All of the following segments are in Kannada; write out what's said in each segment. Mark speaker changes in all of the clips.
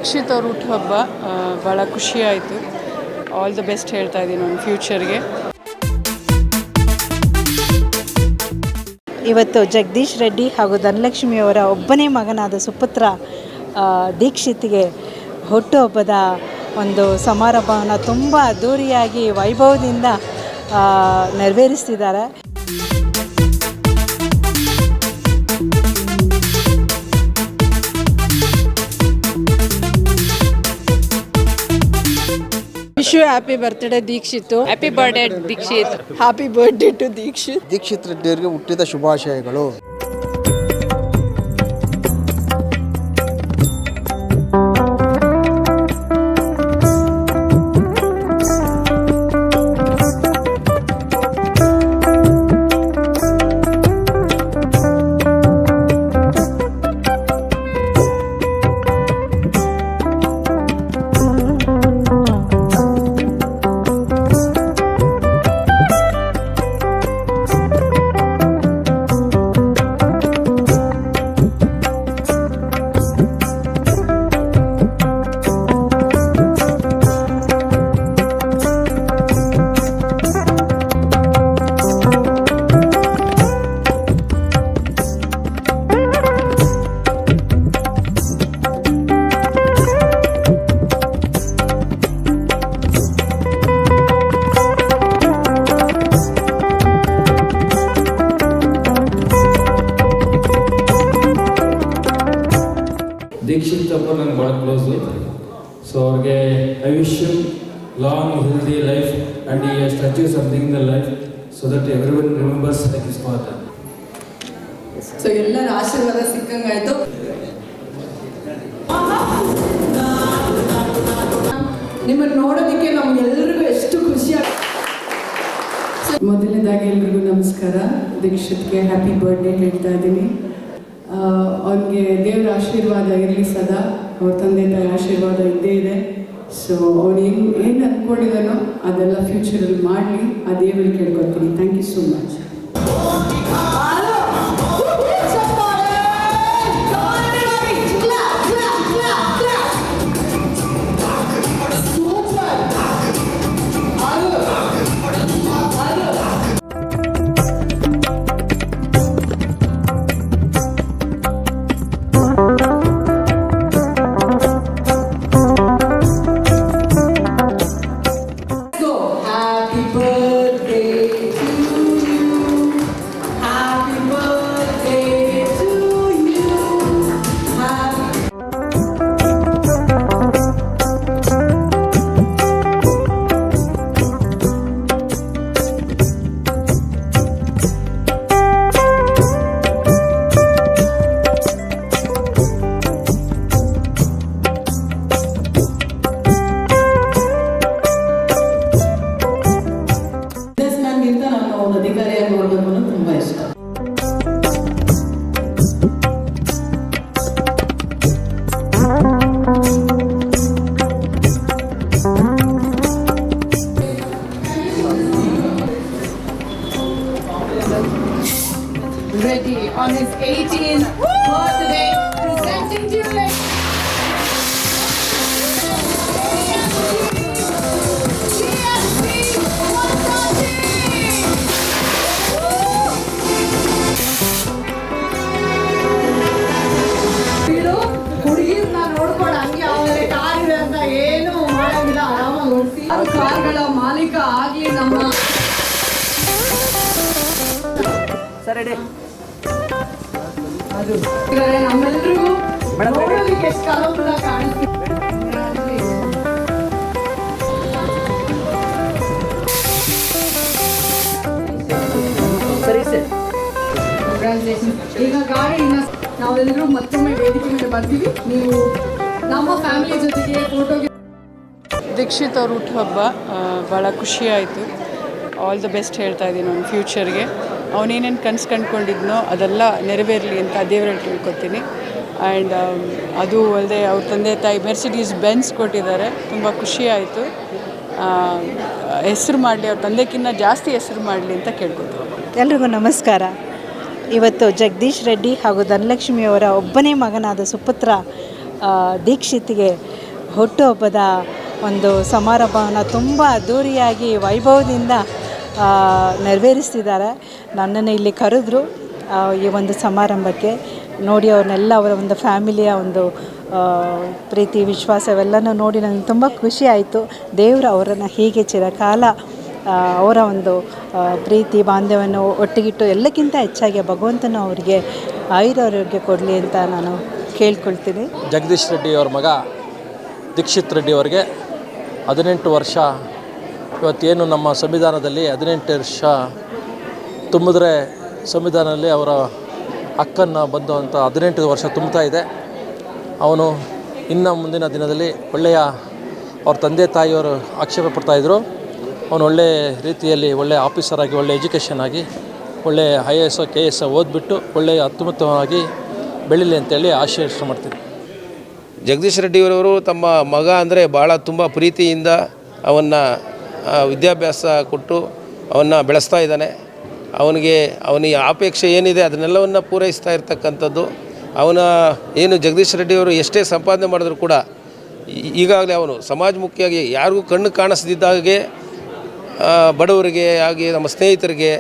Speaker 1: ದೀಕ್ಷಿತ್ ಅವ್ರ ಹುಟ್ಟುಹಬ್ಬ ಭಾಳ ಖುಷಿಯಾಯಿತು. ಆಲ್ ದ ಬೆಸ್ಟ್ ಹೇಳ್ತಾ ಇದ್ದೀನಿ ನನ್ನ ಫ್ಯೂಚರ್ಗೆ.
Speaker 2: ಇವತ್ತು ಜಗದೀಶ್ ರೆಡ್ಡಿ ಹಾಗೂ ಧನಲಕ್ಷ್ಮಿಯವರ ಒಬ್ಬನೇ ಮಗನಾದ ಸುಪುತ್ರ ದೀಕ್ಷಿತ್ಗೆ ಹುಟ್ಟುಹಬ್ಬದ ಒಂದು ಸಮಾರಂಭವನ್ನು ತುಂಬ ಅದ್ಧೂರಿಯಾಗಿ ವೈಭವದಿಂದ ನೆರವೇರಿಸ್ತಿದ್ದಾರೆ.
Speaker 1: Wish you happy birthday Dikshit. Happy birthday Dikshit. Happy birthday to Dikshit.
Speaker 3: Dikshit ರೆಡ್ಡಿಯವರಿಗೆ ಹುಟ್ಟಿದ ಶುಭಾಶಯಗಳು.
Speaker 4: ದೀಕ್ಷಿತ್ ಅಪ್ಪ ನನಗೆ ಭಾಳ ಕ್ಲೋಸು. ಸೊ ಅವ್ರಿಗೆ I wish you long healthy life and he has achieve something in the life so that everyone remembers like his father.
Speaker 5: So ಎಲ್ಲರ ಆಶೀರ್ವಾದ ಸಿಕ್ಕಂಗಾಯ್ತು. ನಿಮ್ಮನ್ನು ನೋಡೋದಕ್ಕೆ ನಮಗೆಲ್ಲರಿಗೂ ಎಷ್ಟು ಖುಷಿ ಆಗುತ್ತೆ. ಮೊದಲನೇದಾಗಿ ಎಲ್ರಿಗೂ ನಮಸ್ಕಾರ. ದೀಕ್ಷಿತ್ಗೆ ಹ್ಯಾಪಿ ಬರ್ಡೇ ಹೇಳ್ತಾ ಇದ್ದೀನಿ. ಅವನಿಗೆ ದೇವರ ಆಶೀರ್ವಾದ ಇರಲಿ ಸದಾ. ಅವ್ರ ತಂದೆ ತಾಯಿ ಆಶೀರ್ವಾದ ಇದ್ದೇ ಇದೆ. ಸೊ ಅವನು ಏನು ಅಂದ್ಕೊಂಡಿದ್ದಾನೋ ಅದೆಲ್ಲ ಫ್ಯೂಚರಲ್ಲಿ ಮಾಡಲಿ, ಆ ದೇವರಿಗೆ ಕೇಳ್ಕೊತೀನಿ. Thank you so much. Ready on his 18th birthday, presenting to you. ಹುಡುಗಿರ್ನ ನೋಡ್ಕೊಂಡು ಹಂಗೆ ಅವರ ಕಾರಿದೆ ಅಂತ ಏನು ಮಾಡಂಗಿಲ್ಲ, ಆರಾಮಾಗಿ ಓಡಿಸಿ ಕಾರ್ಗಳ ಮಾಲೀಕ ಆಗ್ಲಿ ನಮ್ಮ ನಮ್ಮೆಲ್ಲರಿಗೂ ನೋಡೋದಕ್ಕೆ ಎಷ್ಟು ಕಲರ್ಫುಲ್ ಆಗಿ ಕಾಣಿಸ್ತೀವಿ. ಈಗ ಗಾಡಿ ನಾವೆಲ್ಲರೂ ಮತ್ತೊಮ್ಮೆ ವೇದಿಕೆ ಮೇಲೆ ಬರ್ತೀವಿ. ನೀವು ನಮ್ಮ ಫ್ಯಾಮಿಲಿ ಜೊತೆಗೆ ಫೋಟೋಗೆ.
Speaker 1: ದೀಕ್ಷಿತ್ ಅವ್ರ ಹುಟ್ಟುಹಬ್ಬ ಭಾಳ ಖುಷಿಯಾಯಿತು. ಆಲ್ ದ ಬೆಸ್ಟ್ ಹೇಳ್ತಾ ಇದ್ದೀನಿ ನನ್ನ ಫ್ಯೂಚರ್ಗೆ. ಅವನೇನೇನು ಕನಸು ಕಂಡುಕೊಂಡಿದ್ನೋ ಅದೆಲ್ಲ ನೆರವೇರಲಿ ಅಂತ ದೇವರಲ್ಲಿ ಕೇಳ್ಕೊತೀನಿ. ಆ್ಯಂಡ್ ಅದು ಅಲ್ಲದೆ ಅವ್ರ ತಂದೆ ತಾಯಿ ಮೆರ್ಸಿಡೀಸ್ ಬೆನ್ಸ್ ಕೊಟ್ಟಿದ್ದಾರೆ. ತುಂಬ ಖುಷಿಯಾಯಿತು. ಹೆಸರು ಮಾಡಲಿ, ಅವ್ರ ತಂದೆಕ್ಕಿಂತ ಜಾಸ್ತಿ ಹೆಸರು ಮಾಡಲಿ ಅಂತ ಕೇಳ್ಕೊತೀನಿ.
Speaker 2: ಎಲ್ರಿಗೂ ನಮಸ್ಕಾರ. ಇವತ್ತು ಜಗದೀಶ್ ರೆಡ್ಡಿ ಹಾಗೂ ಧನಲಕ್ಷ್ಮಿಯವರ ಒಬ್ಬನೇ ಮಗನಾದ ಸುಪುತ್ರ ದೀಕ್ಷಿತ್ಗೆ ಹುಟ್ಟುಹಬ್ಬದ ಒಂದು ಸಮಾರಂಭವನ್ನು ತುಂಬ ಅದ್ಧೂರಿಯಾಗಿ ವೈಭವದಿಂದ ನೆರವೇರಿಸ್ತಿದ್ದಾರೆ. ನನ್ನನ್ನು ಇಲ್ಲಿ ಕರೆದ್ರು ಈ ಒಂದು ಸಮಾರಂಭಕ್ಕೆ. ನೋಡಿ ಅವ್ರನ್ನೆಲ್ಲ ಅವರ ಒಂದು ಫ್ಯಾಮಿಲಿಯ ಒಂದು ಪ್ರೀತಿ ವಿಶ್ವಾಸವೆಲ್ಲನೂ ನೋಡಿ ನನಗೆ ತುಂಬ ಖುಷಿ ಆಯಿತು. ದೇವರು ಅವರನ್ನು ಹೀಗೆ ಚಿರಕಾಲ ಅವರ ಒಂದು ಪ್ರೀತಿ ಬಾಂಧವ್ಯವನ್ನು ಒಟ್ಟಿಗಿಟ್ಟು ಎಲ್ಲಕ್ಕಿಂತ ಹೆಚ್ಚಾಗಿ ಭಗವಂತನು ಅವರಿಗೆ ಆಯುರಾರೋಗ್ಯ ಕೊಡಲಿ ಅಂತ ನಾನು ಕೇಳ್ಕೊಳ್ತೀನಿ.
Speaker 6: ಜಗದೀಶ್ ರೆಡ್ಡಿ ಅವ್ರ ಮಗ ದೀಕ್ಷಿತ್ ರೆಡ್ಡಿ ಅವರಿಗೆ 18 ವರ್ಷ. ಇವತ್ತೇನು ನಮ್ಮ ಸಂವಿಧಾನದಲ್ಲಿ 18 ವರ್ಷ ತುಂಬಿದ್ರೆ ಸಂವಿಧಾನದಲ್ಲಿ ಅವರ ಹಕ್ಕನ್ನು ಬಂದು ಅಂತ 18 ವರ್ಷ ತುಂಬ್ತಾ ಇದೆ. ಅವನು ಇನ್ನು ಮುಂದಿನ ದಿನದಲ್ಲಿ ಒಳ್ಳೆಯ ಅವ್ರ ತಂದೆ ತಾಯಿಯವರು ಆಕ್ಷೇಪ ಪಡ್ತಾಯಿದ್ರು. ಅವನು ಒಳ್ಳೆಯ ರೀತಿಯಲ್ಲಿ ಒಳ್ಳೆಯ ಆಫೀಸರ್ ಆಗಿ ಒಳ್ಳೆಯ ಎಜುಕೇಷನ್ ಆಗಿ ಒಳ್ಳೆಯ IAS KS ಓದ್ಬಿಟ್ಟು ಒಳ್ಳೆಯ ಅತ್ಯುತ್ತಮವಾಗಿ ಬೆಳೀಲಿ ಅಂತೇಳಿ ಆಶೀರ್ವಾದ ಮಾಡ್ತೀನಿ.
Speaker 7: ಜಗದೀಶ್ ರೆಡ್ಡಿಯವರವರು ತಮ್ಮ ಮಗ ಅಂದರೆ ಭಾಳ ತುಂಬ ಪ್ರೀತಿಯಿಂದ ಅವನ್ನು ವಿದ್ಯಾಭ್ಯಾಸ ಕೊಟ್ಟು ಅವನ್ನು ಬೆಳೆಸ್ತಾ ಇದ್ದಾನೆ. ಅವನಿಗೆ ಅಪೇಕ್ಷೆ ಏನಿದೆ ಅದನ್ನೆಲ್ಲವನ್ನು ಪೂರೈಸ್ತಾ ಇರ್ತಕ್ಕಂಥದ್ದು. ಅವನ ಏನು ಜಗದೀಶ್ ರೆಡ್ಡಿಯವರು ಎಷ್ಟೇ ಸಂಪಾದನೆ ಮಾಡಿದ್ರು ಕೂಡ ಈಗಾಗಲೇ ಅವನು ಸಮಾಜಮುಖಿಯಾಗಿ ಯಾರಿಗೂ ಕಣ್ಣು ಕಾಣಿಸ್ದಿದ್ದಾಗೆ ಬಡವರಿಗೆ ಹಾಗೆ ನಮ್ಮ ಸ್ನೇಹಿತರಿಗೆ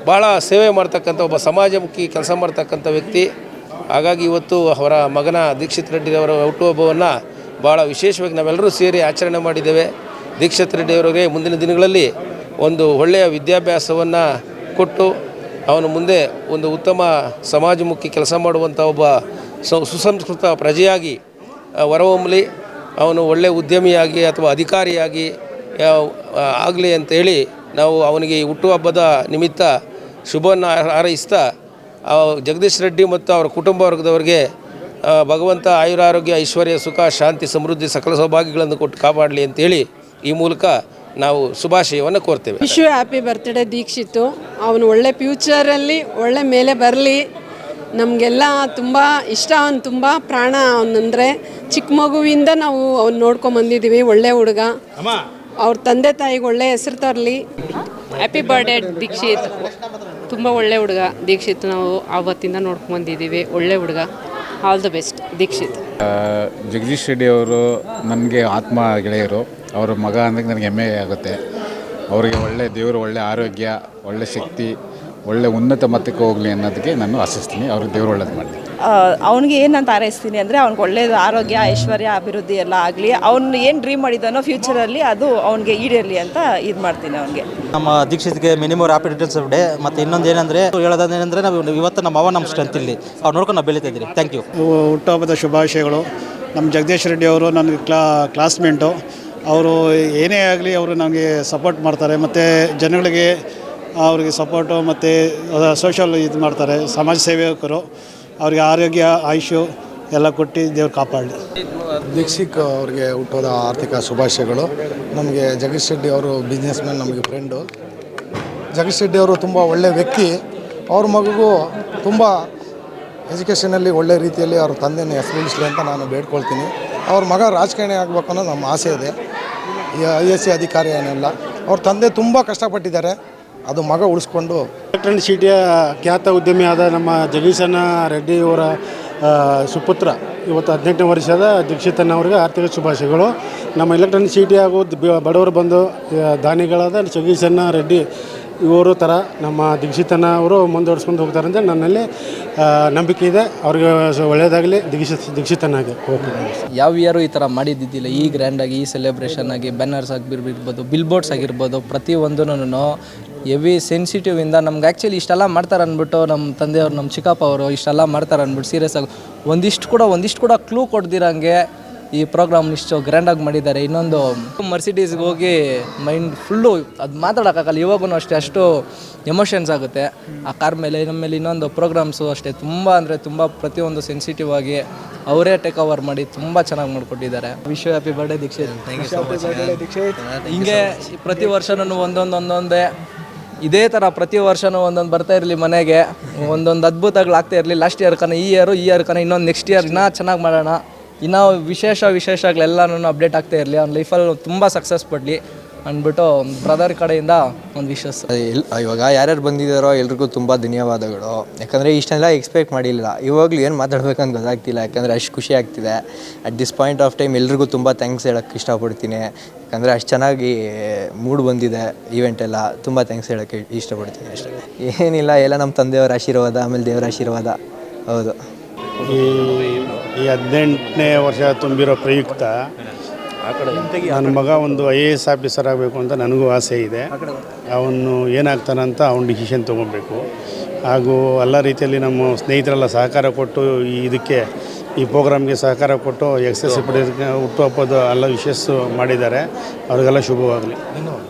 Speaker 7: ಭಾಳ ಸೇವೆ ಮಾಡ್ತಕ್ಕಂಥ ಒಬ್ಬ ಸಮಾಜಮುಖಿ ಕೆಲಸ ಮಾಡ್ತಕ್ಕಂಥ ವ್ಯಕ್ತಿ. ಹಾಗಾಗಿ ಇವತ್ತು ಅವರ ಮಗನ ದೀಕ್ಷಿತ್ ರೆಡ್ಡಿಯವರ ಹುಟ್ಟುಹಬ್ಬವನ್ನು ಭಾಳ ವಿಶೇಷವಾಗಿ ನಾವೆಲ್ಲರೂ ಸೇರಿ ಆಚರಣೆ ಮಾಡಿದ್ದೇವೆ. ದೀಕ್ಷಿತ್ ರೆಡ್ಡಿಯವರಿಗೆ ಮುಂದಿನ ದಿನಗಳಲ್ಲಿ ಒಂದು ಒಳ್ಳೆಯ ವಿದ್ಯಾಭ್ಯಾಸವನ್ನು ಕೊಟ್ಟು ಅವನು ಮುಂದೆ ಒಂದು ಉತ್ತಮ ಸಮಾಜಮುಖಿ ಕೆಲಸ ಮಾಡುವಂಥ ಒಬ್ಬ ಸುಸಂಸ್ಕೃತ ಪ್ರಜೆಯಾಗಿ ಹೊರಹೊಮ್ಮಲಿ. ಅವನು ಒಳ್ಳೆಯ ಉದ್ಯಮಿಯಾಗಿ ಅಥವಾ ಅಧಿಕಾರಿಯಾಗಿ ಆಗಲಿ ಅಂತೇಳಿ ನಾವು ಅವನಿಗೆ ಈ ಹುಟ್ಟುಹಬ್ಬದ ನಿಮಿತ್ತ ಶುಭವನ್ನು ಹಾರೈಸ್ತಾ ಜಗದೀಶ್ ರೆಡ್ಡಿ ಮತ್ತು ಅವರ ಕುಟುಂಬ ವರ್ಗದವರಿಗೆ ಭಗವಂತ ಆಯುರಾರೋಗ್ಯ ಐಶ್ವರ್ಯ ಸುಖ ಶಾಂತಿ ಸಮೃದ್ಧಿ ಸಕಲ ಸೌಭಾಗ್ಯಗಳನ್ನು ಕೊಟ್ಟು ಕಾಪಾಡಲಿ ಅಂತೇಳಿ ಈ ಮೂಲಕ ನಾವು ಶುಭಾಶಯವನ್ನು ಕೋರ್ತೇವೆ.
Speaker 8: Wish you happy birthday Dikshit. ಅವನು ಒಳ್ಳೆ ಫ್ಯೂಚರಲ್ಲಿ ಒಳ್ಳೆ ಮೇಲೆ ಬರಲಿ. ನಮಗೆಲ್ಲ ತುಂಬ ಇಷ್ಟ. ಅವನು ತುಂಬ ಪ್ರಾಣ. ಅವನಂದರೆ ಚಿಕ್ಕ ಮಗುವಿಂದ ನಾವು ಅವ್ನು ನೋಡ್ಕೊಂಬಂದಿದ್ದೀವಿ. ಒಳ್ಳೆ ಹುಡುಗ. ಅವ್ರ ತಂದೆ ತಾಯಿಗೆ ಒಳ್ಳೆ ಹೆಸರು ತರಲಿ.
Speaker 9: Happy birthday Dikshit. ತುಂಬ ಒಳ್ಳೆ ಹುಡುಗ ದೀಕ್ಷಿತ್. ನಾವು ಆವತ್ತಿಂದ ನೋಡ್ಕೊಂಬಂದಿದ್ದೀವಿ. ಒಳ್ಳೆ ಹುಡುಗ. All the best Dikshit.
Speaker 10: Jagadish Reddy ಅವರು ನನಗೆ ಆತ್ಮ ಗೆಳೆಯರು. ಅವರ ಮಗ ಅಂದರೆ ನನಗೆ ಹೆಮ್ಮೆ ಆಗುತ್ತೆ. ಅವರಿಗೆ ಒಳ್ಳೆ ದೇವರು ಒಳ್ಳೆ ಆರೋಗ್ಯ ಒಳ್ಳೆ ಶಕ್ತಿ ಒಳ್ಳೆ ಉನ್ನತ ಮಟ್ಟಕ್ಕೆ ಹೋಗಲಿ ಅನ್ನೋದಕ್ಕೆ ನಾನು ಆಶಿಸ್ತೀನಿ. ಅವ್ರಿಗೆ ದೇವರು ಒಳ್ಳೇದು ಮಾಡಲಿ.
Speaker 11: ಅವ್ನಿಗೆ ಏನಂತ ಹಾರೈಸ್ತೀನಿ ಅಂದರೆ ಅವ್ನಿಗೆ ಒಳ್ಳೇದು ಆರೋಗ್ಯ ಐಶ್ವರ್ಯ ಅಭಿವೃದ್ಧಿ ಎಲ್ಲ ಆಗಲಿ. ಅವ್ನು ಏನು ಡ್ರೀಮ್ ಮಾಡಿದ್ದಾನೋ ಫ್ಯೂಚರಲ್ಲಿ ಅದು ಅವ್ನಿಗೆ ಈಡೇರಲಿ ಅಂತ ಇದು ಮಾಡ್ತೀನಿ ಅವನಿಗೆ.
Speaker 3: ನಮ್ಮ ದೀಕ್ಷಿತ್ಗೆ minimum happy returns of day. ಮತ್ತು ಇನ್ನೊಂದು ಏನಂದರೆ ಹೇಳೋದೇನೆಂದರೆ ನಾವು ಇವತ್ತು ನಮ್ಮ ನಮ್ಮ ಸ್ಟ್ರೆಂತ್ ಇಲ್ಲಿ ಅವ್ರು ನೋಡ್ಕೊಂಡು ನಾವು ಬೆಳೀತಾ ಇದ್ದೀರಿ. Thank you.
Speaker 12: ಹುಟ್ಟುಹಬ್ಬದ ಶುಭಾಶಯಗಳು. ನಮ್ಮ ಜಗದೀಶ್ ರೆಡ್ಡಿ ಅವರು ನನಗೆ ಕ್ಲಾಸ್ಮೇಟು. ಅವರು ಏನೇ ಆಗಲಿ ಅವರು ನನಗೆ ಸಪೋರ್ಟ್ ಮಾಡ್ತಾರೆ ಮತ್ತು ಜನಗಳಿಗೆ ಅವ್ರಿಗೆ ಸಪೋರ್ಟು ಮತ್ತು ಸೋಷಲ್ ಇದು ಮಾಡ್ತಾರೆ. ಸಮಾಜ ಸೇವಕರು. ಅವ್ರಿಗೆ ಆರೋಗ್ಯ ಆಯುಷು ಎಲ್ಲ ಕೊಟ್ಟು ದೇವ್ರು ಕಾಪಾಡಲಿ.
Speaker 3: ದೀಕ್ಷಿತ್ ಅವ್ರಿಗೆ ಹುಟ್ಟೋದ ಆರ್ಥಿಕ ಶುಭಾಶಯಗಳು. ನಮಗೆ ಜಗದೀಶ್ ರೆಡ್ಡಿ ಅವರು ಬಿಸ್ನೆಸ್ ಮ್ಯಾನ್, ನಮಗೆ ಫ್ರೆಂಡು. ಜಗದೀಶ್ ರೆಡ್ಡಿ ಅವರು ತುಂಬ ಒಳ್ಳೆಯ ವ್ಯಕ್ತಿ. ಅವ್ರ ಮಗುಗೂ ತುಂಬ ಎಜುಕೇಷನಲ್ಲಿ ಒಳ್ಳೆ ರೀತಿಯಲ್ಲಿ ಅವ್ರ ತಂದೆನ ಹೆಸರಿಸಲಿ ಅಂತ ನಾನು ಬೇಡ್ಕೊಳ್ತೀನಿ. ಅವ್ರ ಮಗ ರಾಜಕಾರಣಿ ಆಗಬೇಕು ಅನ್ನೋ ನಮ್ಮ ಆಸೆ ಇದೆ. IAS ಅಧಿಕಾರಿ ಏನೆಲ್ಲ ಅವ್ರ ತಂದೆ ತುಂಬ ಕಷ್ಟಪಟ್ಟಿದ್ದಾರೆ. ಅದು ಮಗ ಉಳಿಸ್ಕೊಂಡು
Speaker 12: ಎಲೆಕ್ಟ್ರಾನಿಕ್ ಸಿಟಿಯ ಖ್ಯಾತ ಉದ್ಯಮಿಯಾದ ನಮ್ಮ ಜಗದೀಶಣ್ಣ ರೆಡ್ಡಿಯವರ ಸುಪುತ್ರ ಇವತ್ತು 18ನೇ ವರ್ಷದ ದೀಕ್ಷಿತಣ್ಣವ್ರಿಗೆ ಆರ್ಥಿಕ ಶುಭಾಶಯಗಳು. ನಮ್ಮ ಎಲೆಕ್ಟ್ರಾನಿಕ್ ಸಿಟಿ ಹಾಗೂ ಬಡವರು ಬಂದು ದಾನಿಗಳಾದ ಜಗದೀಶಣ್ಣ ರೆಡ್ಡಿ ಇವರು ಥರ ನಮ್ಮ ದೀಕ್ಷಿತಣ್ಣ ಅವರು ಮುಂದುವರ್ಸ್ಕೊಂಡು ಹೋಗ್ತಾರೆ ಅಂತ ನನ್ನಲ್ಲಿ ನಂಬಿಕೆ ಇದೆ. ಅವ್ರಿಗೆ ಒಳ್ಳೆಯದಾಗಲಿ ದೀಕ್ಷಿತಣ್ಣಗೆ. ಓಕೆ.
Speaker 13: ಯಾವ ಇಯರು ಈ ಥರ ಮಾಡಿದ್ದಿದ್ದಿಲ್ಲ. ಈ ಗ್ರ್ಯಾಂಡಾಗಿ ಈ ಸೆಲೆಬ್ರೇಷನ್ ಆಗಿ ಬ್ಯಾನರ್ಸ್ ಆಗಿರ್ಬೋದು, ಬಿಲ್ ಬೋರ್ಡ್ಸ್ ಆಗಿರ್ಬೋದು, ಪ್ರತಿಯೊಂದೂ ಹೆವಿ ಸೆನ್ಸಿಟಿವಿಂದ ನಮ್ಗೆ ಆ್ಯಕ್ಚುಲಿ ಇಷ್ಟೆಲ್ಲ ಮಾಡ್ತಾರೆ ಅಂದ್ಬಿಟ್ಟು ನಮ್ಮ ತಂದೆಯವರು ನಮ್ಮ ಚಿಕ್ಕಪ್ಪ ಅವರು ಇಷ್ಟೆಲ್ಲ ಮಾಡ್ತಾರೆ ಅಂದ್ಬಿಟ್ಟು ಸೀರಿಯಸ್ ಆಗಿ ಒಂದಿಷ್ಟು ಕೂಡ ಕ್ಲೂ ಕೊಡ್ದಿರಂಗೆ ಈ ಪ್ರೋಗ್ರಾಮ್ ಇಷ್ಟು ಗ್ರ್ಯಾಂಡಾಗಿ ಮಾಡಿದ್ದಾರೆ. ಇನ್ನೊಂದು ಮರ್ಸಿಡೀಸ್ಗೆ ಹೋಗಿ ಮೈಂಡ್ ಫುಲ್ಲು ಅದು ಮಾತಾಡೋಕ್ಕಾಗಲ್ಲ. ಇವಾಗೂ ಅಷ್ಟೇ ಅಷ್ಟು ಎಮೋಷನ್ಸ್ ಆಗುತ್ತೆ ಆ ಕಾರ್ ಮೇಲೆ. ನಮ್ಮಲ್ಲಿ ಇನ್ನೊಂದು ಪ್ರೋಗ್ರಾಮ್ಸು ಅಷ್ಟೇ ತುಂಬ ಅಂದರೆ ತುಂಬ ಪ್ರತಿಯೊಂದು ಸೆನ್ಸಿಟಿವ್ ಆಗಿ ಅವರೇ ಟೇಕ್ ಓವರ್ ಮಾಡಿ ತುಂಬ ಚೆನ್ನಾಗಿ ಮಾಡಿಕೊಟ್ಟಿದ್ದಾರೆ. Wish you happy birthday Dikshit. Thank you so much. ಹಿಂಗೆ ಪ್ರತಿ ವರ್ಷನೂ ಒಂದೊಂದೇ ಇದೇ ಥರ ಪ್ರತಿ ವರ್ಷವೂ ಒಂದೊಂದು ಬರ್ತಾ ಇರಲಿ ಮನೆಗೆ. ಒಂದೊಂದು ಅದ್ಭುತಗಳಾಗ್ತಾ ಇರಲಿ. ಲಾಸ್ಟ್ ಇಯರ್ ಕನ ಈ ಇಯರ್ ಕನ ಇನ್ನೊಂದು ನೆಕ್ಸ್ಟ್ ಇಯರ್ ಇನ್ನೂ ಚೆನ್ನಾಗಿ ಮಾಡೋಣ. ಇನ್ನೂ ವಿಶೇಷಗಳೆಲ್ಲನೂ ಅಪ್ಡೇಟ್ ಆಗ್ತಾ ಇರಲಿ. ಅವ್ನ ಲೈಫಲ್ಲಿ ತುಂಬ ಸಕ್ಸಸ್ ಪಡಲಿ. ಅಂದ್ಬಿಟ್ಟು ಬ್ರದರ್ ಕಡೆಯಿಂದ ಒಂದು ವಿಶಸ್.
Speaker 14: ಇವಾಗ ಯಾರ್ಯಾರು ಬಂದಿದ್ದಾರೋ ಎಲ್ರಿಗೂ ತುಂಬ ಧನ್ಯವಾದಗಳು. ಯಾಕಂದರೆ ಇಷ್ಟೆಲ್ಲ ಎಕ್ಸ್ಪೆಕ್ಟ್ ಮಾಡಿಲ್ಲ. ಇವಾಗಲೂ ಏನು ಮಾತಾಡ್ಬೇಕಂತ ಗೊತ್ತಾಗ್ತಿಲ್ಲ, ಯಾಕಂದರೆ ಅಷ್ಟು ಖುಷಿ ಆಗ್ತಿದೆ. At this point of time ಎಲ್ರಿಗೂ ತುಂಬ ಥ್ಯಾಂಕ್ಸ್ ಹೇಳೋಕ್ಕೆ ಇಷ್ಟಪಡ್ತೀನಿ. ಯಾಕಂದರೆ ಅಷ್ಟು ಚೆನ್ನಾಗಿ ಮೂಡ್ ಬಂದಿದೆ ಈವೆಂಟೆಲ್ಲ. ತುಂಬ ಥ್ಯಾಂಕ್ಸ್ ಹೇಳೋಕ್ಕೆ ಇಷ್ಟಪಡ್ತೀನಿ ಅಷ್ಟೇ. ಏನಿಲ್ಲ, ಎಲ್ಲ ನಮ್ಮ ತಂದೆಯವರ ಆಶೀರ್ವಾದ, ಆಮೇಲೆ ದೇವರ ಆಶೀರ್ವಾದ. ಹೌದು.
Speaker 12: ಈ 18ನೇ ವರ್ಷ ತುಂಬಿರೋ ಪ್ರಯುಕ್ತ ನನ್ನ ಮಗ ಒಂದು IAS ಆಫೀಸರ್ ಆಗಬೇಕು ಅಂತ ನನಗೂ ಆಸೆ ಇದೆ. ಅವನು ಏನಾಗ್ತಾನಂತ ಅವ್ನು ಡಿಸಿಷನ್ ತೊಗೊಬೇಕು. ಹಾಗೂ ಎಲ್ಲ ರೀತಿಯಲ್ಲಿ ನಮ್ಮ ಸ್ನೇಹಿತರೆಲ್ಲ ಸಹಕಾರ ಕೊಟ್ಟು ಈ ಪ್ರೋಗ್ರಾಮ್ಗೆ ಸಹಕಾರ ಕೊಟ್ಟು XS ಹುಟ್ಟುಹಬ್ಬದ ಎಲ್ಲ ವಿಶಸ್ ಮಾಡಿದ್ದಾರೆ. ಅವ್ರಿಗೆಲ್ಲ ಶುಭವಾಗಲಿ.